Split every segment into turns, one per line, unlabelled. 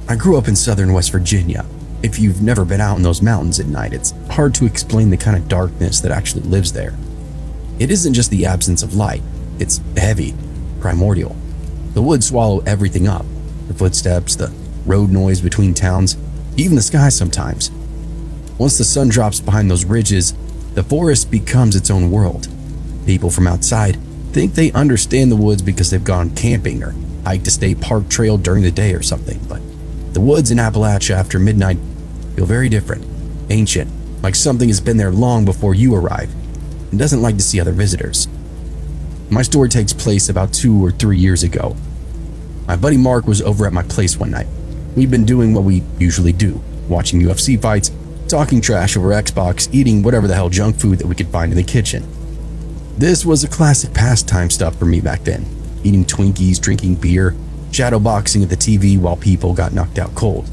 I grew up in southern West Virginia. If you've never been out in those mountains at night, it's hard to explain the kind of darkness that actually lives there. It isn't just the absence of light, it's heavy, primordial. The woods swallow everything up, the footsteps, the road noise between towns, even the sky sometimes. Once the sun drops behind those ridges, the forest becomes its own world. People from outside think they understand the woods because they've gone camping or hiked a state park trail during the day or something, but the woods in Appalachia after midnight feel very different, ancient, like something has been there long before you arrive and doesn't like to see other visitors. My story takes place about 2 or 3 years ago. My buddy Mark was over at my place one night. We'd been doing what we usually do, watching UFC fights, talking trash over Xbox, eating whatever the hell junk food that we could find in the kitchen. This was a classic pastime stuff for me back then, eating Twinkies, drinking beer, shadowboxing at the TV while people got knocked out cold.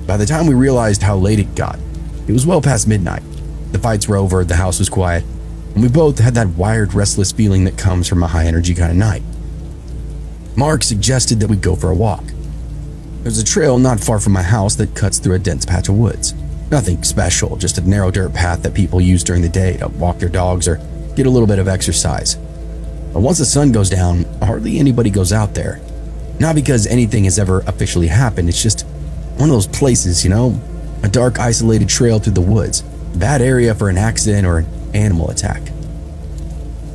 By the time we realized how late it got, it was well past midnight. The fights were over, the house was quiet, and we both had that wired, restless feeling that comes from a high-energy kind of night. Mark suggested that we go for a walk. There's a trail not far from my house that cuts through a dense patch of woods. Nothing special, just a narrow dirt path that people use during the day to walk their dogs or get a little bit of exercise. But once the sun goes down, hardly anybody goes out there. Not because anything has ever officially happened, it's just one of those places, you know? A dark, isolated trail through the woods. Bad area for an accident or an animal attack.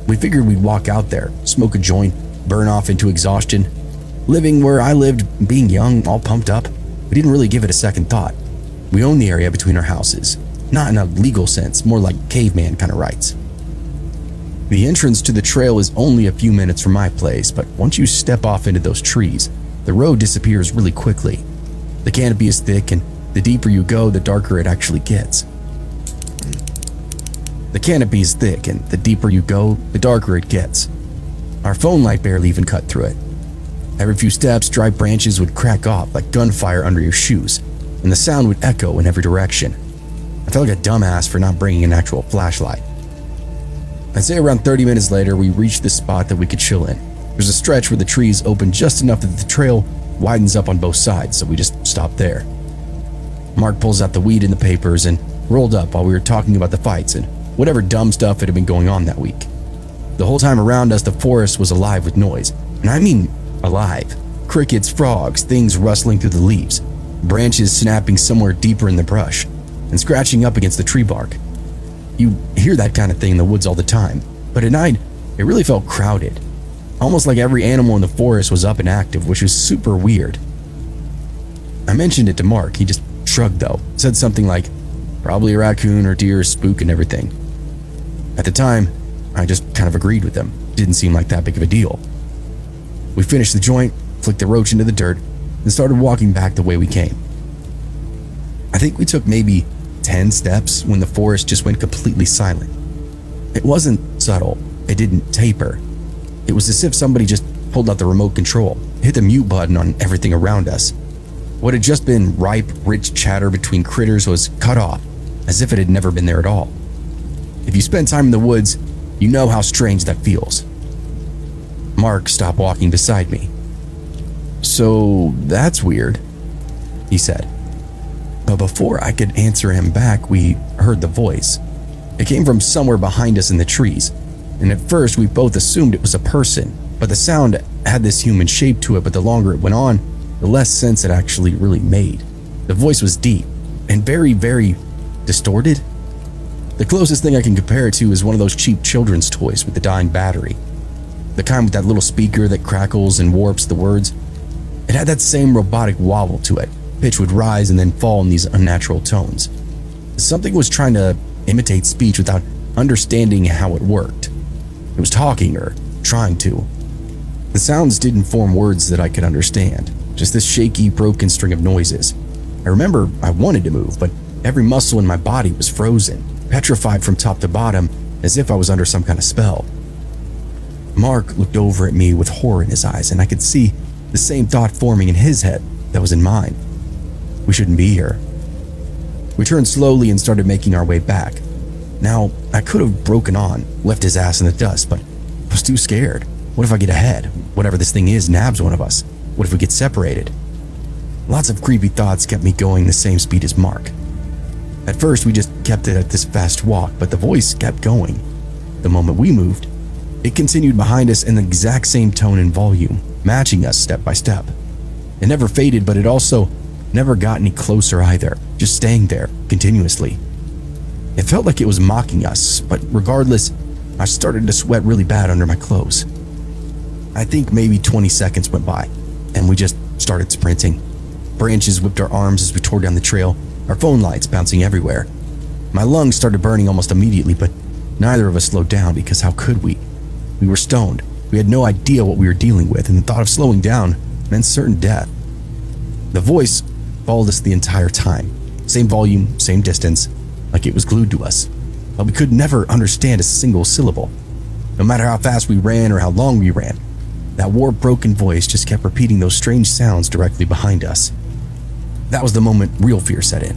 We figured we'd walk out there, smoke a joint, burn off into exhaustion. Living where I lived, being young, all pumped up, we didn't really give it a second thought. We own the area between our houses. Not in a legal sense, more like caveman kind of rights. The entrance to the trail is only a few minutes from my place, but once you step off into those trees, the road disappears really quickly. The canopy is thick, and the deeper you go, the darker it actually gets. The canopy is thick, and the deeper you go, the darker it gets. Our phone light barely even cut through it. Every few steps, dry branches would crack off like gunfire under your shoes, and the sound would echo in every direction. I felt like a dumbass for not bringing an actual flashlight. I'd say around 30 minutes later, we reached the spot that we could chill in. There's a stretch where the trees open just enough that the trail widens up on both sides, so we just stopped there. Mark pulls out the weed and the papers and rolled up while we were talking about the fights and whatever dumb stuff that had been going on that week. The whole time around us, the forest was alive with noise, and I mean alive. Crickets, frogs, things rustling through the leaves, branches snapping somewhere deeper in the brush, and scratching up against the tree bark. You hear that kind of thing in the woods all the time, but at night, it really felt crowded. Almost like every animal in the forest was up and active, which was super weird. I mentioned it to Mark. He just shrugged though, said something like, probably a raccoon or deer spooking everything. At the time, I just kind of agreed with him. Didn't seem like that big of a deal. We finished the joint, flicked the roach into the dirt, and started walking back the way we came. I think we took maybe 10 steps when the forest just went completely silent. It wasn't subtle. It didn't taper. It was as if somebody just pulled out the remote control, hit the mute button on everything around us. What had just been ripe, rich chatter between critters was cut off, as if it had never been there at all. If you spend time in the woods, you know how strange that feels. Mark stopped walking beside me. "So that's weird," he said. But before I could answer him back, we heard the voice. It came from somewhere behind us in the trees, and at first we both assumed it was a person, but the sound had this human shape to it, but the longer it went on, the less sense it actually really made. The voice was deep and very, very distorted. The closest thing I can compare it to is one of those cheap children's toys with the dying battery. The kind with that little speaker that crackles and warps the words. It had that same robotic wobble to it. Pitch would rise and then fall in these unnatural tones. Something was trying to imitate speech without understanding how it worked. It was talking or trying to. The sounds didn't form words that I could understand, just this shaky, broken string of noises. I remember I wanted to move, but every muscle in my body was frozen, petrified from top to bottom, as if I was under some kind of spell. Mark looked over at me with horror in his eyes, and I could see the same thought forming in his head that was in mine. We shouldn't be here. We turned slowly and started making our way back. Now, I could have broken on, left his ass in the dust, but I was too scared. What if I get ahead? Whatever this thing is nabs one of us. What if we get separated? Lots of creepy thoughts kept me going the same speed as Mark. At first, we just kept it at this fast walk, but the voice kept going. The moment we moved, it continued behind us in the exact same tone and volume, matching us step by step. It never faded, but it also never got any closer either, just staying there continuously. It felt like it was mocking us, but regardless, I started to sweat really bad under my clothes. I think maybe 20 seconds went by, and we just started sprinting. Branches whipped our arms as we tore down the trail, our phone lights bouncing everywhere. My lungs started burning almost immediately, but neither of us slowed down because how could we? We were stoned. We had no idea what we were dealing with, and the thought of slowing down meant certain death. The voice followed us the entire time. Same volume, same distance, like it was glued to us. But we could never understand a single syllable. No matter how fast we ran or how long we ran, that warped, broken voice just kept repeating those strange sounds directly behind us. That was the moment real fear set in.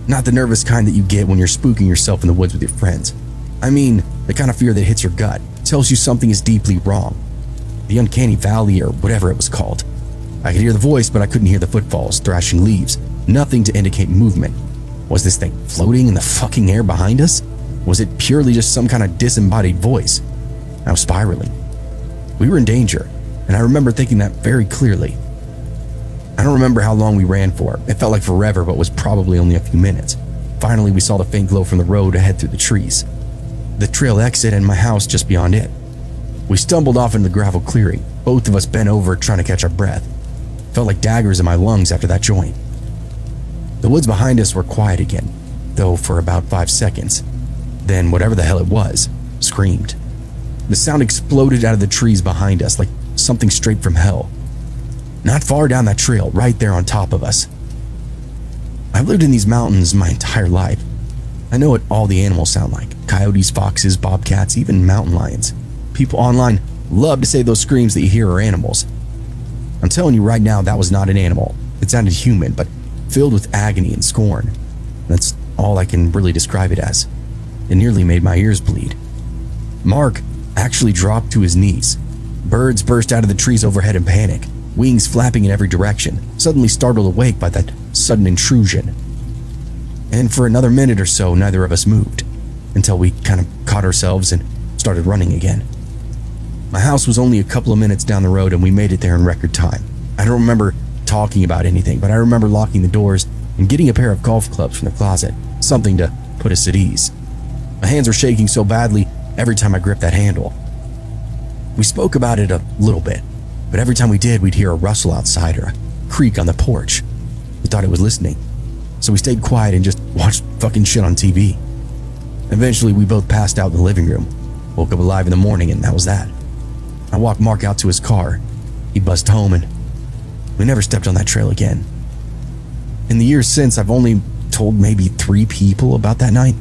Not the nervous kind that you get when you're spooking yourself in the woods with your friends. I mean, the kind of fear that hits your gut, tells you something is deeply wrong. The uncanny valley, or whatever it was called. I could hear the voice, but I couldn't hear the footfalls, thrashing leaves. Nothing to indicate movement. Was this thing floating in the fucking air behind us? Was it purely just some kind of disembodied voice? I was spiraling. We were in danger, and I remember thinking that very clearly. I don't remember how long we ran for. It felt like forever, but was probably only a few minutes. Finally, we saw the faint glow from the road ahead through the trees. The trail exit and my house just beyond it. We stumbled off into the gravel clearing, both of us bent over trying to catch our breath. Felt like daggers in my lungs after that joint. The woods behind us were quiet again, though for about 5 seconds. Then whatever the hell it was, screamed. The sound exploded out of the trees behind us like something straight from hell. Not far down that trail, right there on top of us. I've lived in these mountains my entire life. I know what all the animals sound like. Coyotes, foxes, bobcats, even mountain lions. People online love to say those screams that you hear are animals. I'm telling you right now, that was not an animal. It sounded human, but filled with agony and scorn. That's all I can really describe it as. It nearly made my ears bleed. Mark actually dropped to his knees. Birds burst out of the trees overhead in panic, wings flapping in every direction, suddenly startled awake by that sudden intrusion. And for another minute or so, neither of us moved, until we kind of caught ourselves and started running again. My house was only a couple of minutes down the road, and we made it there in record time. I don't remember talking about anything, but I remember locking the doors and getting a pair of golf clubs from the closet, something to put us at ease. My hands were shaking so badly every time I gripped that handle. We spoke about it a little bit, but every time we did, we'd hear a rustle outside or a creak on the porch. We thought it was listening, so we stayed quiet and just watched fucking shit on TV. Eventually, we both passed out in the living room, woke up alive in the morning, and that was that. I walked Mark out to his car. He buzzed home, and we never stepped on that trail again. In the years since, I've only told maybe 3 people about that night.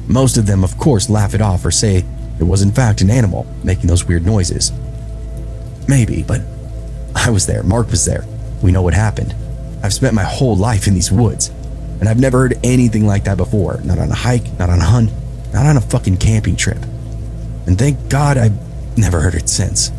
Most of them, of course, laugh it off or say it was in fact an animal making those weird noises. Maybe, but I was there. Mark was there. We know what happened. I've spent my whole life in these woods, and I've never heard anything like that before. Not on a hike, not on a hunt, not on a fucking camping trip. And thank God I've never heard it since.